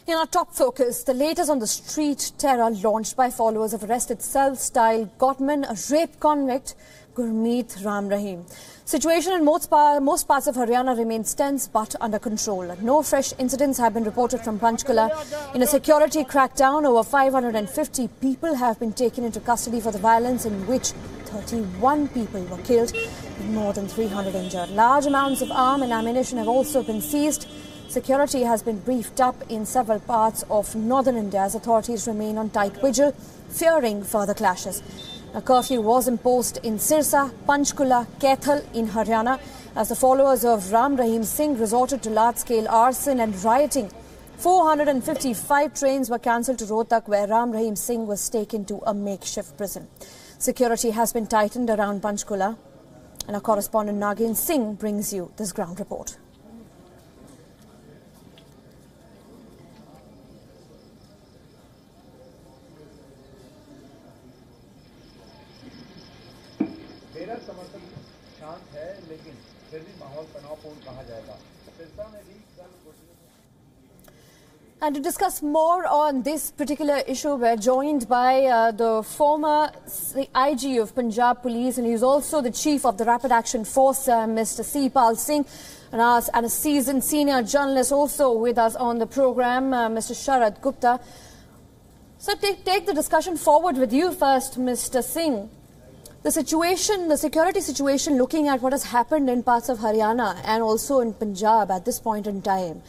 In our top focus, the latest on the street terror launched by followers of arrested self-styled Godman, a rape convict, Gurmeet Ram Rahim. Situation in most parts of Haryana remains tense but under control. No fresh incidents have been reported from Panchkula. In a security crackdown, over 550 people have been taken into custody for the violence, in which 31 people were killed and more than 300 injured. Large amounts of arms and ammunition have also been seized. Security has been beefed up in several parts of northern India as authorities remain on tight vigil, fearing further clashes. A curfew was imposed in Sirsa, Panchkula, Kaithal in Haryana as the followers of Ram Rahim Singh resorted to large-scale arson and rioting. 455 trains were cancelled to Rohtak, where Ram Rahim Singh was taken to a makeshift prison. Security has been tightened around Panchkula, and our correspondent Nagin Singh brings you this ground report. डेरा समर्थन शांत है, लेकिन फिर भी माहौल तनावपूर्ण कहा जाएगा। सिरसा में भी कल And to discuss more on this particular issue, we're joined by the former IG of Punjab Police, and he's also the chief of the Rapid Action Force, Mr. C. Pal Singh, and a seasoned senior journalist also with us on the program, Mr. Sharad Gupta. So take the discussion forward with you first, Mr. Singh. The situation, the security situation, looking at what has happened in parts of Haryana and also in Punjab at this point in time,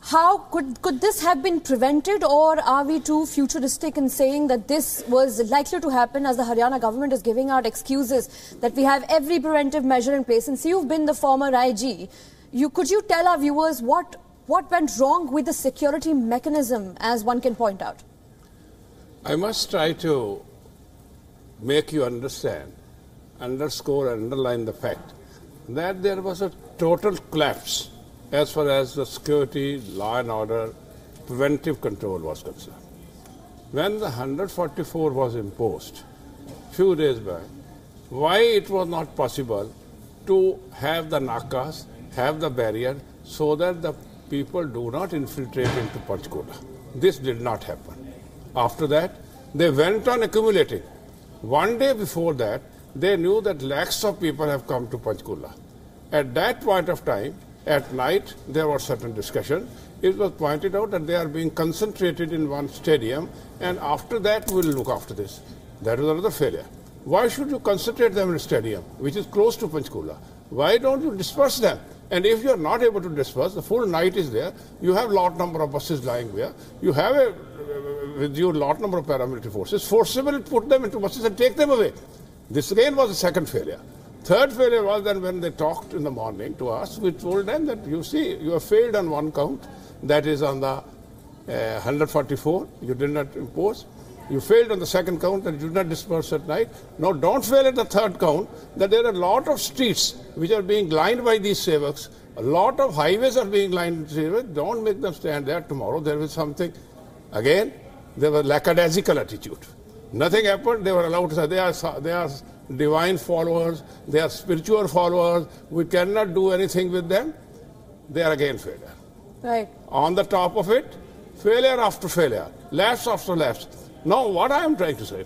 how could this have been prevented, or are we too futuristic in saying that this was likely to happen, as the Haryana government is giving out excuses that we have every preventive measure in place? Since you've been the former IG, could you tell our viewers what went wrong with the security mechanism, as one can point out? I must try to make you understand, underscore and underline the fact that there was a total collapse as far as the security, law and order, preventive control was concerned. When the 144 was imposed few days back, why it was not possible to have the nakas, have the barrier, so that the people do not infiltrate into Panchkula? This did not happen. After that, they went on accumulating. One day before that, they knew that lakhs of people have come to Panchkula. At that point of time, at night, there was certain discussion. It was pointed out that they are being concentrated in one stadium, and after that, we'll look after this. That was another failure. Why should you concentrate them in a stadium, which is close to Panchkula? Why don't you disperse them? And if you are not able to disperse, the full night is there. You have lot number of buses lying there. You have with you lot number of paramilitary forces. Forcibly put them into buses and take them away. This again was the second failure. Third failure was then when they talked in the morning to us, we told them that you see, you have failed on one count, that is on the 144, you did not impose. You failed on the second count and you did not disperse at night. Now don't fail at the third count, that there are a lot of streets which are being lined by these sevaks. A lot of highways are being lined with sevaks. Don't make them stand there. Tomorrow there was something. Again, there was lackadaisical attitude. Nothing happened. They were allowed to say they are divine followers, they are spiritual followers. We cannot do anything with them. They are again failure. Right. On the top of it, failure after failure, lapse after lapse. Now, what I am trying to say,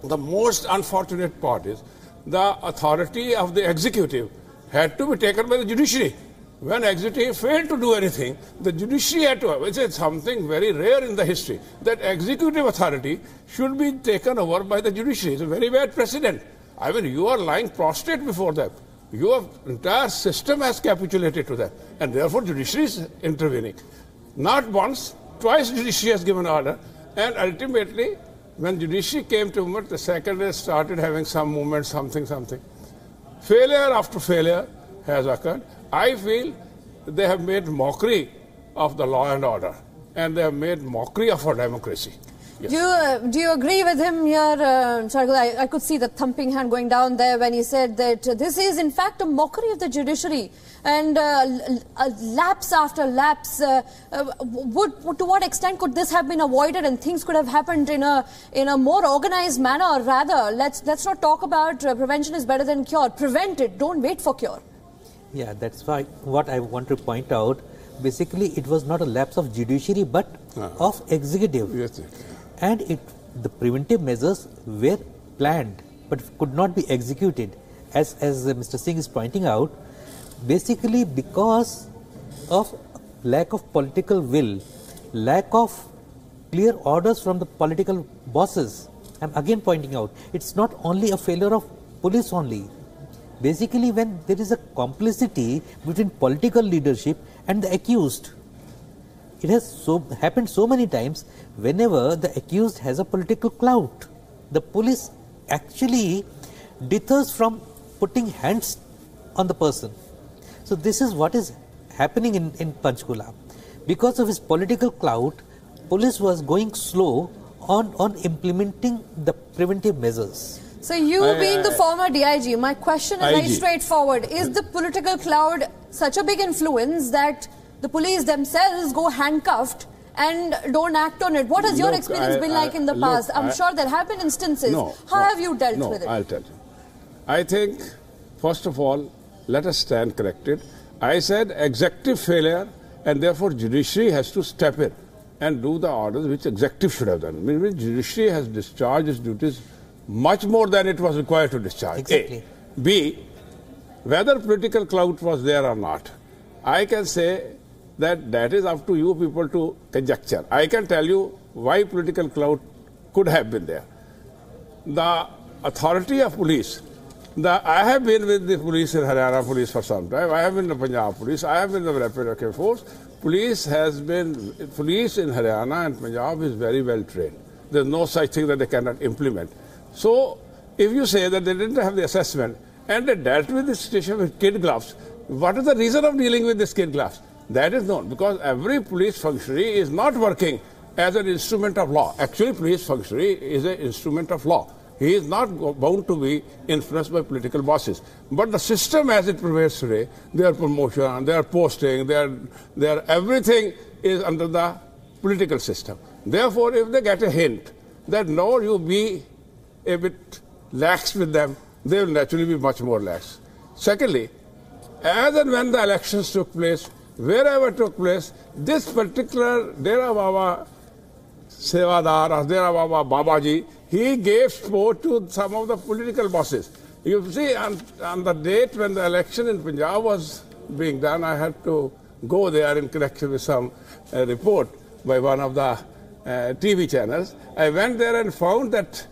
the most unfortunate part is the authority of the executive had to be taken by the judiciary. When executive failed to do anything, the judiciary had to, which is something very rare in the history, that executive authority should be taken over by the judiciary. It's a very bad precedent. I mean, you are lying prostrate before them. Your entire system has capitulated to them, and therefore judiciary is intervening. Not once, twice judiciary has given order, and ultimately, when judiciary came to movement, the second day started having some movement, something. Failure after failure has occurred. I feel they have made mockery of the law and order, and they have made mockery of our democracy. Yes. Do you agree with him here? I could see the thumping hand going down there when he said that this is in fact a mockery of the judiciary, and lapse after lapse. To what extent could this have been avoided and things could have happened in a more organized manner? Or rather, let's not talk about prevention is better than cure. Prevent it. Don't wait for cure. Yeah, that's why what I want to point out, basically it was not a lapse of judiciary but of executive. Yes, yes. And the preventive measures were planned but could not be executed, as Mr. Singh is pointing out, basically because of lack of political will, lack of clear orders from the political bosses. I'm again pointing out, it's not only a failure of police only. Basically, when there is a complicity between political leadership and the accused, it has happened so many times. Whenever the accused has a political clout, the police actually deters from putting hands on the person. So this is what is happening in Panchkula. Because of his political clout, police was going slow on implementing the preventive measures. So you being the former DIG, my question is very straightforward. Is the political cloud such a big influence that the police themselves go handcuffed and don't act on it? What has your experience been like in the past? I'm sure there have been instances. How have you dealt with it? I'll tell you. I think, first of all, let us stand corrected. I said executive failure, and therefore judiciary has to step in and do the orders which executive should have done. I mean, judiciary has discharged its duties much more than it was required to discharge. Exactly. A. B, whether political clout was there or not, I can say that is up to you people to conjecture. I can tell you why political clout could have been there. The authority of police, I have been with the police in Haryana police for some time. I have been in the Punjab police. I have been in the rapid active force. Police in Haryana and Punjab is very well trained. There's no such thing that they cannot implement. So, if you say that they didn't have the assessment and they dealt with the situation with kid gloves, what is the reason of dealing with this kid gloves? That is known, because every police functionary is not working as an instrument of law. Actually, police functionary is an instrument of law. He is not bound to be influenced by political bosses. But the system as it prevails today, their promotion, their posting, their everything is under the political system. Therefore, if they get a hint that no, you be a bit lax with them, they will naturally be much more lax. Secondly, as and when the elections took place, wherever took place, this particular Dera Baba Sevadar or Dera Baba Babaji, he gave support to some of the political bosses. You see, on the date when the election in Punjab was being done, I had to go there in connection with some report by one of the TV channels. I went there and found that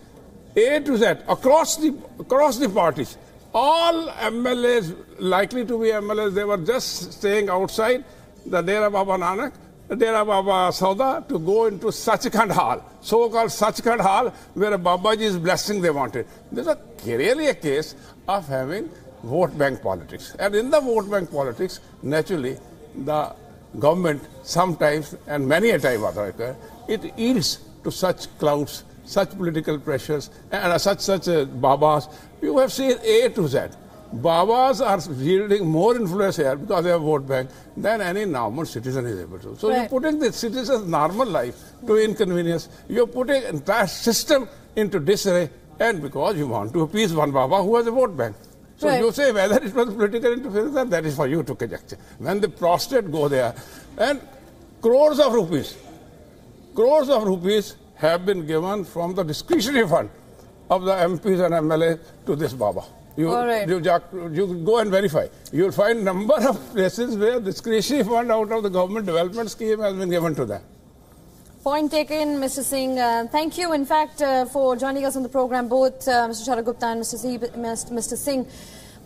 A to Z, across the parties, all MLAs, likely to be MLAs, they were just staying outside the Dera Baba Nanak, Dera Sacha Sauda, to go into Sachkhand Hall, so-called Sachkhand Hall, where Babaji's blessing they wanted. This is really a case of having vote bank politics. And in the vote bank politics, naturally, the government sometimes, and many a time, it yields to such clouds, such political pressures, and such Babas. You have seen A to Z. Babas are yielding more influence here because they have vote bank than any normal citizen is able to. So you're putting the citizen's normal life to inconvenience. You're putting entire system into disarray, and because you want to appease one Baba who has a vote bank. So you say whether it was political interference, that is for you to conjecture. When the prostrate go there, and crores of rupees have been given from the discretionary fund of the MPs and MLA to this Baba. You go and verify. You will find number of places where discretionary fund out of the government development scheme has been given to them. Point taken, Mr. Singh. Thank you, in fact, for joining us on the program, both Mr. Sharat Gupta and Mr. Singh.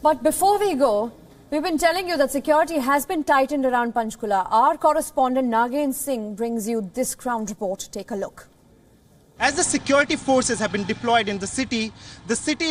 But before we go, we've been telling you that security has been tightened around Panchkula. Our correspondent Nagain Singh brings you this ground report. Take a look. As the security forces have been deployed in the city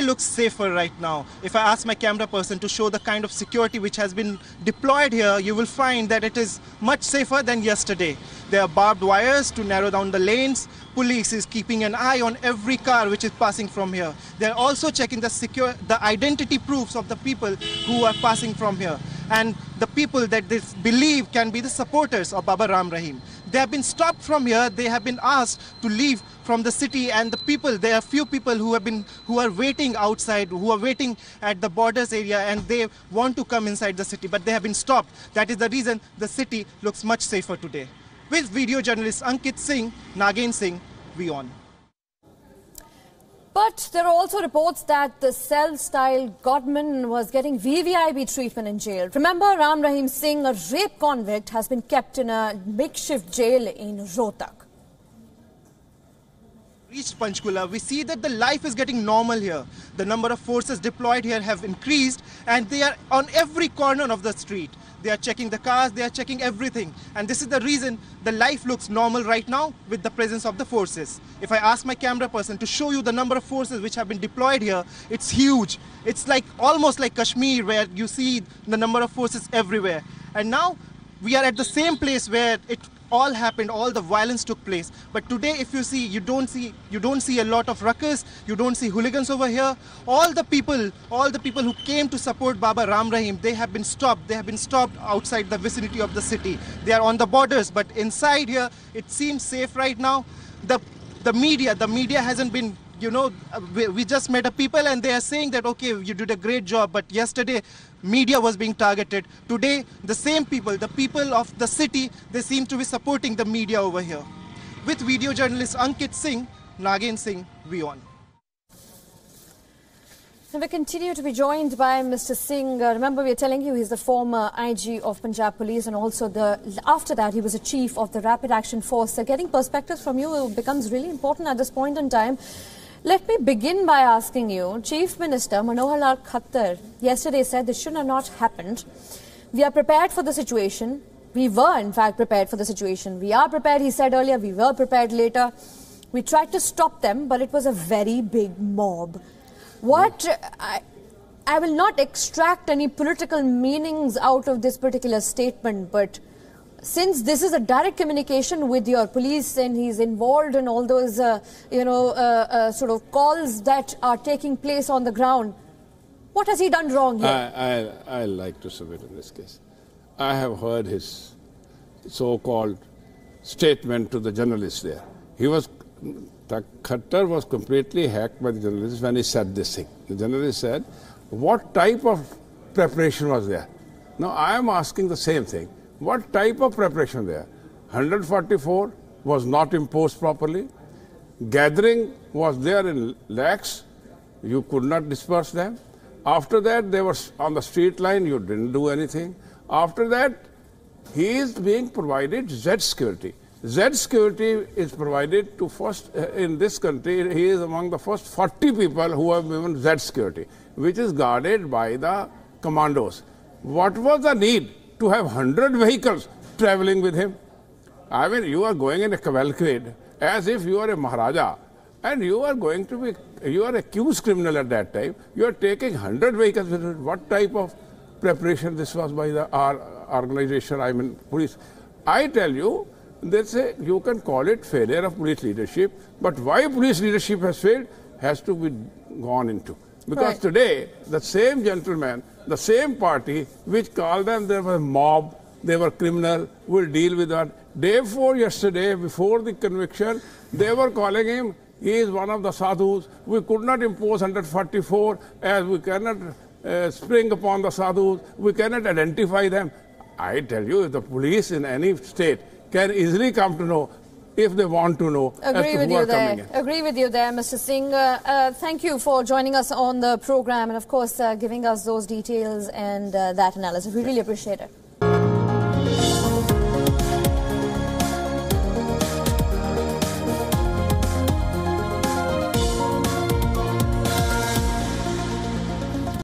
looks safer right now. If I ask my camera person to show the kind of security which has been deployed here, you will find that it is much safer than yesterday. There are barbed wires to narrow down the lanes. Police is keeping an eye on every car which is passing from here. They're also checking the identity proofs of the people who are passing from here, and the people that they believe can be the supporters of Baba Ram Rahim. They have been stopped from here. They have been asked to leave from the city, and the people, there are few people who are waiting outside, who are waiting at the borders area, and they want to come inside the city, but they have been stopped. That is the reason the city looks much safer today. With video journalist Ankit Singh, Nagin Singh, WION. But there are also reports that the cell-style godman was getting VVIP treatment in jail. Remember, Ram Rahim Singh, a rape convict, has been kept in a makeshift jail in Rohtak. Reached Panchkula, we see that the life is getting normal here. The number of forces deployed here have increased, and they are on every corner of the street. They are checking the cars, they are checking everything. And this is the reason the life looks normal right now with the presence of the forces. If I ask my camera person to show you the number of forces which have been deployed here, it's huge. It's like almost like Kashmir, where you see the number of forces everywhere. And now we are at the same place where it all happened, all the violence took place. But today, if you see, you don't see a lot of ruckus, you don't see hooligans over here. All the people who came to support Baba Ram Rahim, they have been stopped. They have been stopped outside the vicinity of the city. They are on the borders, but inside here, it seems safe right now. The media hasn't been, you know, we just met a people and they are saying that, okay, you did a great job, but yesterday media was being targeted. Today, the same people, the people of the city, they seem to be supporting the media over here. With video journalist Ankit Singh, Nagin Singh, WION. Now we continue to be joined by Mr. Singh. Remember, we are telling you he's the former IG of Punjab Police, and also after that he was a chief of the Rapid Action Force. So getting perspectives from you becomes really important at this point in time. Let me begin by asking you, Chief Minister Manohar Lal Khattar yesterday said this should have not happened. We are prepared for the situation. We were in fact prepared for the situation. We are prepared, he said earlier, we were prepared later. We tried to stop them, but it was a very big mob. I will not extract any political meanings out of this particular statement, but since this is a direct communication with your police and he's involved in all those, sort of calls that are taking place on the ground, what has he done wrong here? I like to submit in this case. I have heard his so-called statement to the journalists there. Khattar was completely hacked by the journalists when he said this thing. The journalist said, what type of preparation was there? Now I am asking the same thing. What type of preparation there? 144 was not imposed properly. Gathering was there in lakhs. You could not disperse them. After that, they were on the street line. You didn't do anything. After that, he is being provided Z security. Z security is provided to first, in this country, he is among the first 40 people who have given Z security, which is guarded by the commandos. What was the need to have 100 vehicles traveling with him? I mean, you are going in a cavalcade as if you are a Maharaja, and you are going to be, you are accused criminal at that time. You are taking 100 vehicles with him. What type of preparation this was by our organization, I mean police? I tell you, they say you can call it failure of police leadership, but why police leadership has failed has to be gone into. Because today, the same gentleman, the same party, which called them, there was a mob, they were criminal, will deal with that. Day before yesterday, before the conviction, they were calling him, he is one of the sadhus. We could not impose 144 as we cannot spring upon the sadhus. We cannot identify them. I tell you, if the police in any state can easily come to know if they want to know as to who are coming in. Agree with you there, Mr. Singh. Thank you for joining us on the program and, of course, giving us those details and that analysis. We really appreciate it.